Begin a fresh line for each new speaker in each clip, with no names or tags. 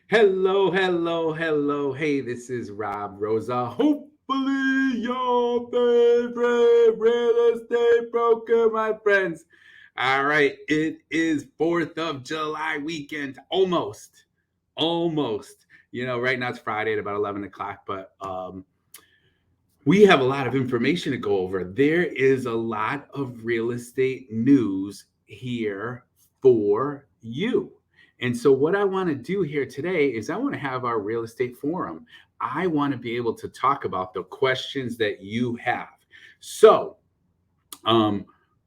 Hello, hello, hello. Hey, this is Rob Rosa. Hopefully, your favorite real estate broker, my friends. All right, it is 4th of July weekend. Almost. Right now it's Friday at about 11 o'clock, but we have a lot of information to go over. There is a lot of real estate news here for you. And so, what I want to do here today is I want to have our real estate forum. I want to be able to talk about the questions that you have. So, um,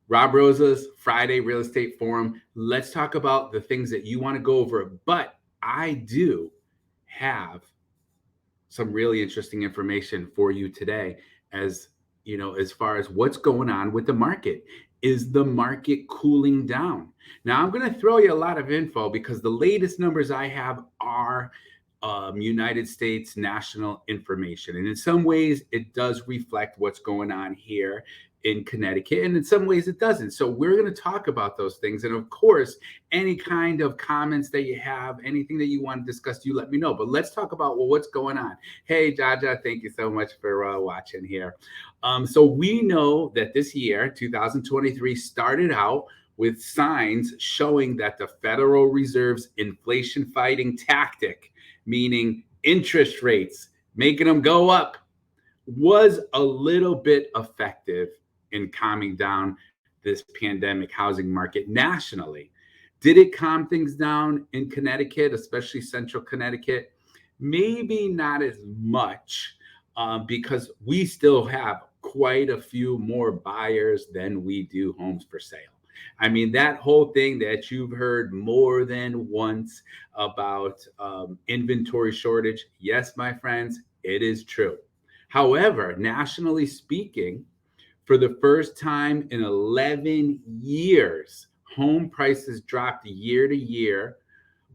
Rob Rosa's Friday Real Estate Forum. Let's talk about the things that you want to go over. But I do have some really interesting information for you today as far as what's going on with the market. Is the market cooling down? Now I'm going to throw you a lot of info because the latest numbers I have are United States national information, and in some ways it does reflect what's going on here in Connecticut, and in some ways it doesn't. So we're going to talk about those things, and of course, any kind of comments that you have, anything that you want to discuss, you let me know. But let's talk about what's going on. Hey, Jaja, thank you so much for watching here. So we know that this year, 2023, started out with signs showing that the Federal Reserve's inflation fighting tactic, meaning interest rates, making them go up, was a little bit effective in calming down this pandemic housing market nationally. Did it calm things down in Connecticut, especially central Connecticut? Maybe not as much, because we still have quite a few more buyers than we do homes for sale. I mean, that whole thing that you've heard more than once about inventory shortage. Yes, my friends, it is true. However, nationally speaking, for the first time in 11 years, home prices dropped year to year,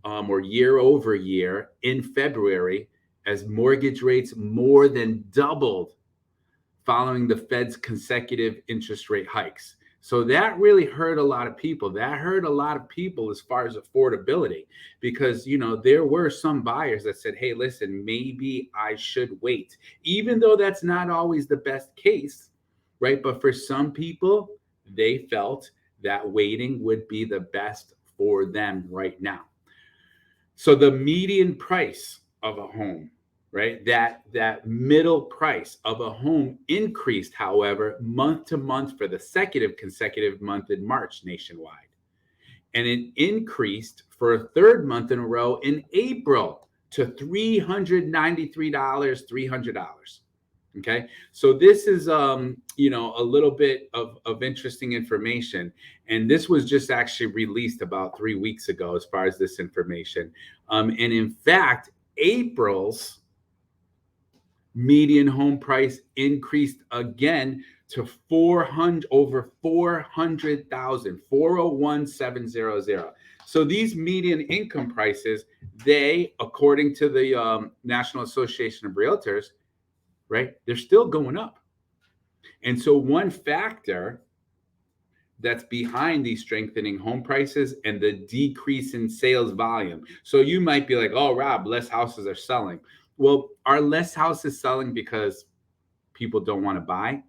or year over year in February, as mortgage rates more than doubled following the Fed's consecutive interest rate hikes. So that really hurt a lot of people. That hurt a lot of people as far as affordability, because there were some buyers that said, "Hey, listen, maybe I should wait," even though that's not always the best case, right? But for some people, they felt that waiting would be the best for them right now. So the median price of a home, right? That middle price of a home increased, however, month to month for the second consecutive month in March nationwide. And it increased for a third month in a row in April to $393, $300. Okay, so this is a little bit of interesting information, and this was just actually released about 3 weeks ago as far as this information. And in fact, April's median home price increased again to 400 over 400,000, 401,700. So these median income prices, they, according to the National Association of Realtors, right, they're still going up. And so one factor that's behind these strengthening home prices and the decrease in sales volume. So you might be like, "Oh, Rob, less houses are selling." Well, are less houses selling because people don't want to buy?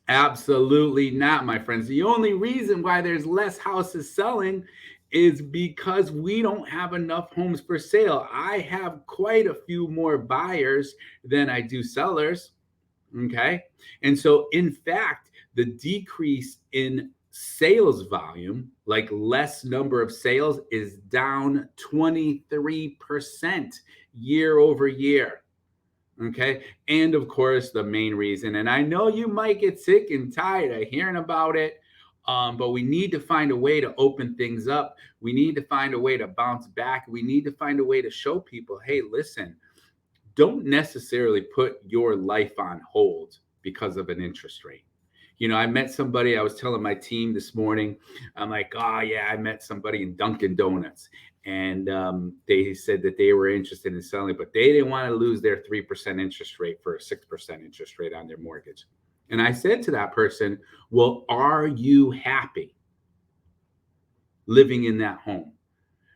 Absolutely not, my friends. The only reason why there's less houses selling is because we don't have enough homes for sale. I have quite a few more buyers than I do sellers. Okay. And so, in fact, the decrease in sales volume, like less number of sales, is down 23% year over year. Okay. And of course, the main reason, and I know you might get sick and tired of hearing about it, but we need to find a way to open things up. We need to find a way to bounce back. We need to find a way to show people, hey, listen, don't necessarily put your life on hold because of an interest rate. I met somebody, I was telling my team this morning, I'm like, "Oh, yeah, I met somebody in Dunkin' Donuts." And they said that they were interested in selling, but they didn't want to lose their 3% interest rate for a 6% interest rate on their mortgage. And I said to that person, "Well, are you happy living in that home?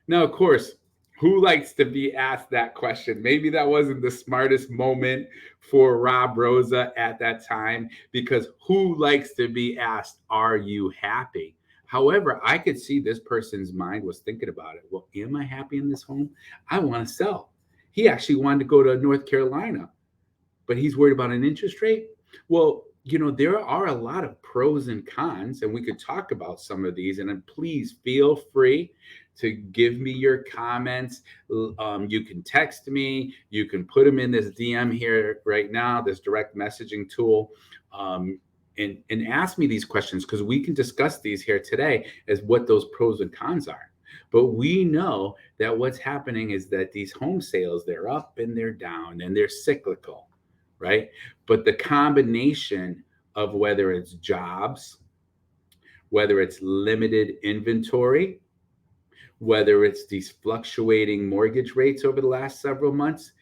Now, of course, who likes to be asked that question? Maybe that wasn't the smartest moment for Rob Rosa at that time, because who likes to be asked, are you happy? However, I could see this person's mind was thinking about it. Well, am I happy in this home? I want to sell. He actually wanted to go to North Carolina, but he's worried about an interest rate. Well, there are a lot of pros and cons, and we could talk about some of these. And then please feel free to give me your comments. You can text me, you can put them in this DM here right now, this direct messaging tool. And ask me these questions, because we can discuss these here today as what those pros and cons are. But we know that what's happening is that these home sales, they're up and they're down and they're cyclical, right? But the combination of whether it's jobs, whether it's limited inventory, whether it's these fluctuating mortgage rates over the last several months,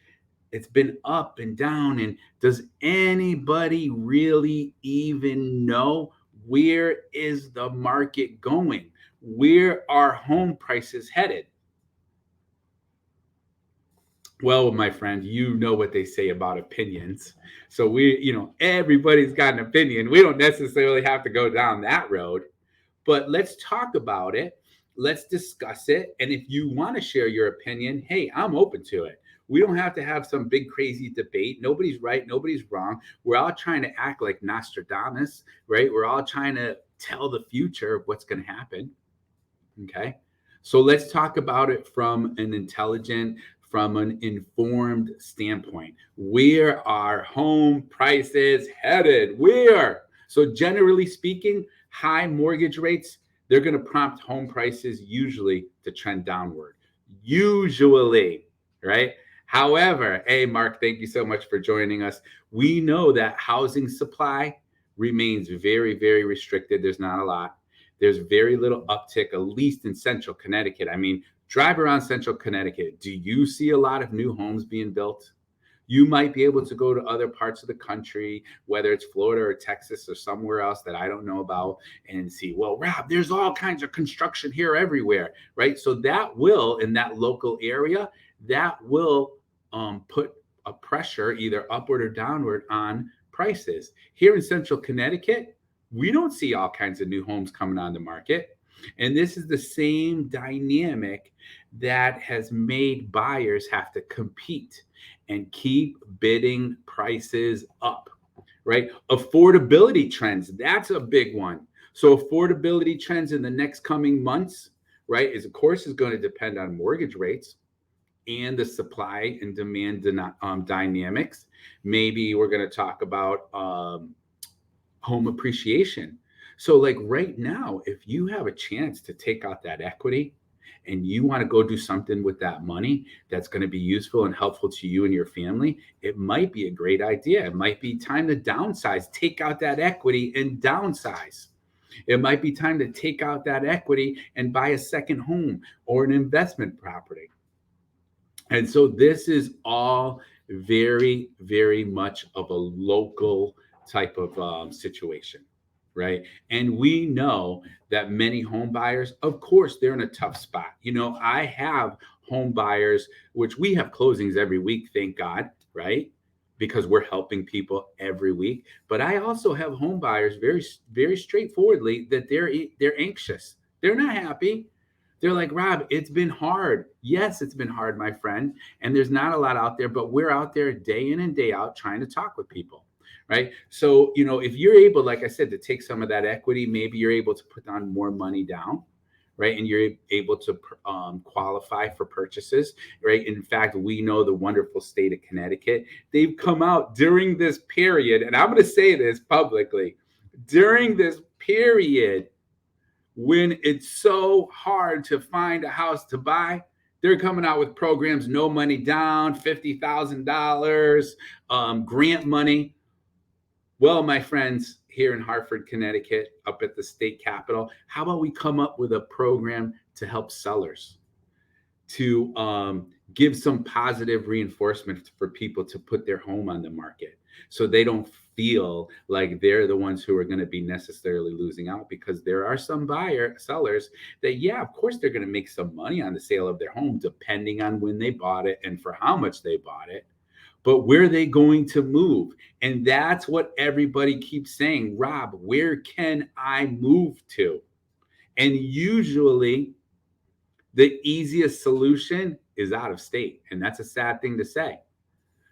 it's been up and down. And does anybody really even know where is the market going? Where are home prices headed? Well, my friend, you know what they say about opinions. So everybody's got an opinion. We don't necessarily have to go down that road, but let's talk about it. Let's discuss it. And if you want to share your opinion, hey, I'm open to it. We don't have to have some big crazy debate. Nobody's right, nobody's wrong. We're all trying to act like Nostradamus, right? We're all trying to tell the future of what's going to happen. Okay. So let's talk about it from an informed standpoint. Where are home prices headed? Where? So generally speaking, high mortgage rates, they're going to prompt home prices usually to trend downward. Usually, right? However, hey, Mark, thank you so much for joining us. We know that housing supply remains very, very restricted. There's not a lot. There's very little uptick, at least in central Connecticut. I mean, drive around central Connecticut. Do you see a lot of new homes being built? You might be able to go to other parts of the country, whether it's Florida or Texas or somewhere else that I don't know about, and see, well, Rob, there's all kinds of construction here everywhere, right? So that will, in that local area, that will put a pressure either upward or downward on prices. Here in central Connecticut, we don't see all kinds of new homes coming on the market. And this is the same dynamic that has made buyers have to compete and keep bidding prices up, right? Affordability trends, that's a big one. So affordability trends in the next coming months, right, is of course is going to depend on mortgage rates and the supply and demand dynamics. Maybe we're going to talk about home appreciation. So like right now, if you have a chance to take out that equity and you want to go do something with that money that's going to be useful and helpful to you and your family, it might be a great idea. It might be time to downsize, take out that equity and downsize. It might be time to take out that equity and buy a second home or an investment property. And so this is all very, very much of a local type of situation, right? And we know that many home buyers, of course, they're in a tough spot. I have home buyers, which we have closings every week, thank God, right? Because we're helping people every week. But I also have home buyers very, very straightforwardly that they're anxious. They're not happy. They're like, Rob, it's been hard. Yes, it's been hard, my friend. And there's not a lot out there, but we're out there day in and day out trying to talk with people, right? So, if you're able, like I said, to take some of that equity, maybe you're able to put on more money down, right? And you're able to qualify for purchases, right? In fact, we know the wonderful state of Connecticut. They've come out during this period, and I'm going to say this publicly, during this period, when it's so hard to find a house to buy, they're coming out with programs, no money down, $50,000, grant money. Well, my friends here in Hartford, Connecticut, up at the state capitol, how about we come up with a program to help sellers, to give some positive reinforcement for people to put their home on the market? so they don't feel like they're the ones who are going to be necessarily losing out, because there are some sellers that, yeah, of course they're going to make some money on the sale of their home depending on when they bought it and for how much they bought it. But where are they going to move? And that's what everybody keeps saying. Rob, where can I move to? And usually the easiest solution is out of state. And that's a sad thing to say.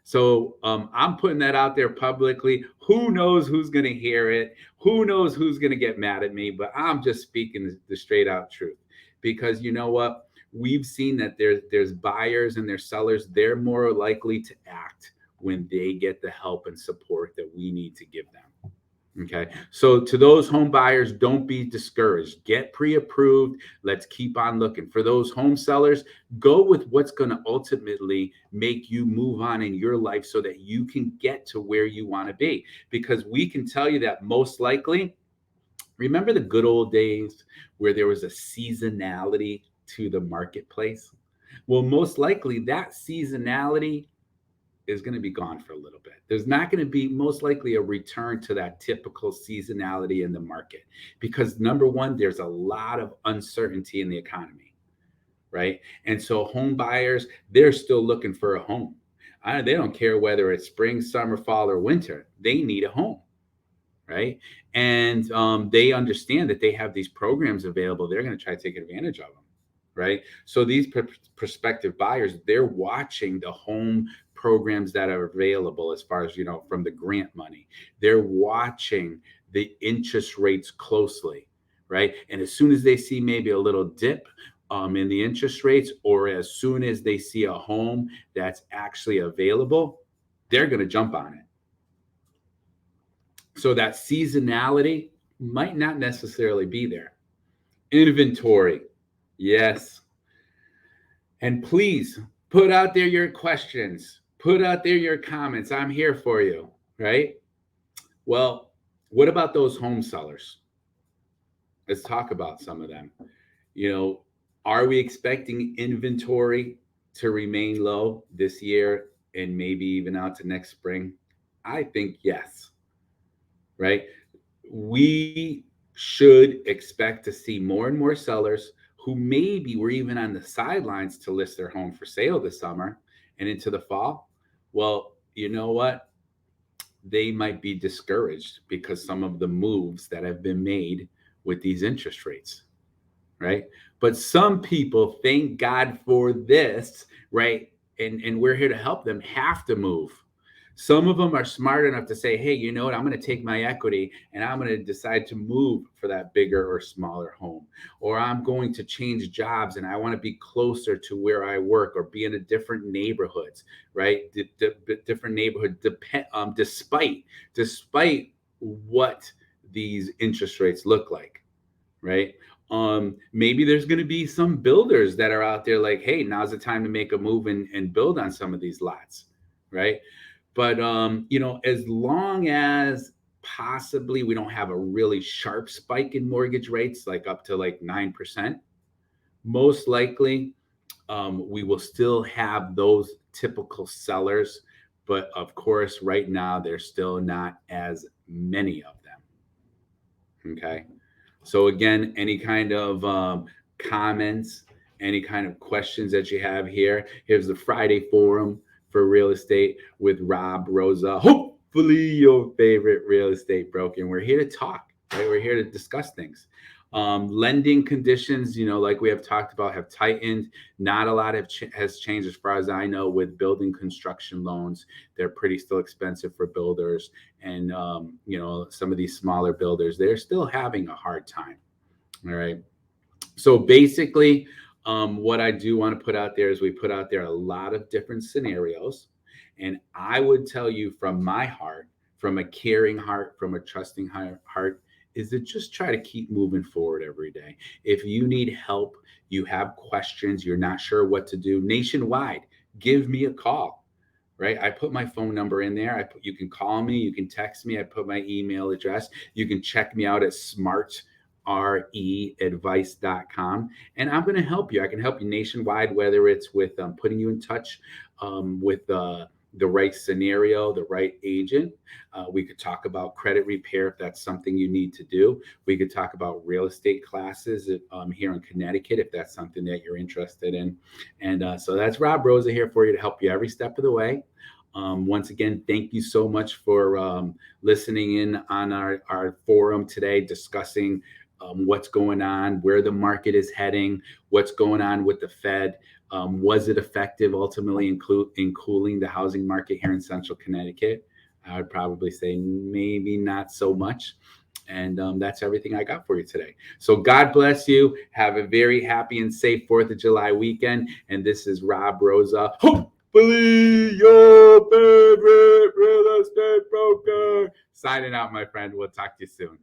So I'm putting that out there publicly. Who knows who's going to hear it? Who knows who's going to get mad at me? But I'm just speaking the straight out truth, because you know what? We've seen that there's buyers and there's sellers. They're more likely to act when they get the help and support that we need to give them. Okay. So to those home buyers, don't be discouraged. Get pre-approved. Let's keep on looking. For those home sellers, go with what's going to ultimately make you move on in your life so that you can get to where you want to be. Because we can tell you that most likely, remember the good old days where there was a seasonality to the marketplace? Well, most likely that seasonality is going to be gone for a little bit. There's not going to be most likely a return to that typical seasonality in the market, because number one, there's a lot of uncertainty in the economy, right? And so home buyers, they're still looking for a home. They don't care whether it's spring, summer, fall, or winter. They need a home, right? And they understand that they have these programs available. They're going to try to take advantage of them. Right. So these prospective buyers, they're watching the home programs that are available as far as, from the grant money. They're watching the interest rates closely. Right. And as soon as they see maybe a little dip in the interest rates, or as soon as they see a home that's actually available, they're going to jump on it. So that seasonality might not necessarily be there. Inventory. Yes. And please put out there your questions, put out there your comments. I'm here for you, right? Well, what about those home sellers? Let's talk about some of them. Are we expecting inventory to remain low this year and maybe even out to next spring? I think yes, right? We should expect to see more and more sellers who maybe were even on the sidelines to list their home for sale this summer and into the fall. Well, you know what? They might be discouraged because some of the moves that have been made with these interest rates, right? But some people, thank God for this, right? And we're here to help them, have to move. Some of them are smart enough to say, hey, you know what? I'm going to take my equity and I'm going to decide to move for that bigger or smaller home. Or I'm going to change jobs and I want to be closer to where I work or be in a different neighborhoods, right? Different neighborhood, despite what these interest rates look like, right? Maybe there's going to be some builders that are out there like, hey, now's the time to make a move and build on some of these lots, right? But, as long as possibly we don't have a really sharp spike in mortgage rates, like up to like 9%, most likely we will still have those typical sellers. But of course, right now, there's still not as many of them. Okay. So again, any kind of comments, any kind of questions that you have here, here's the Friday Forum for real estate with Rob, Rosa, hopefully your favorite real estate broker. And we're here to talk, right? We're here to discuss things. Lending conditions, like we have talked about, have tightened. Not a lot has changed as far as I know with building construction loans. They're pretty still expensive for builders. And, some of these smaller builders, they're still having a hard time. All right. So basically, what I do want to put out there is we put out there a lot of different scenarios. And I would tell you from my heart, from a caring heart, from a trusting heart, is to just try to keep moving forward every day. If you need help, you have questions, you're not sure what to do, nationwide, give me a call, right? I put my phone number in there. You can call me, you can text me. I put my email address. You can check me out at smartreadvice.com. And I'm going to help you. I can help you nationwide, whether it's with putting you in touch with the right scenario, the right agent. We could talk about credit repair if that's something you need to do. We could talk about real estate classes here in Connecticut if that's something that you're interested in. And so that's Rob Rosa here for you to help you every step of the way. Once again, thank you so much for listening in on our forum today, discussing what's going on, where the market is heading, what's going on with the Fed. Was it effective ultimately in cooling the housing market here in Central Connecticut? I would probably say maybe not so much. And that's everything I got for you today. So God bless you. Have a very happy and safe 4th of July weekend. And this is Rob Rosa. Hopefully your favorite real estate broker. Signing out, my friend. We'll talk to you soon.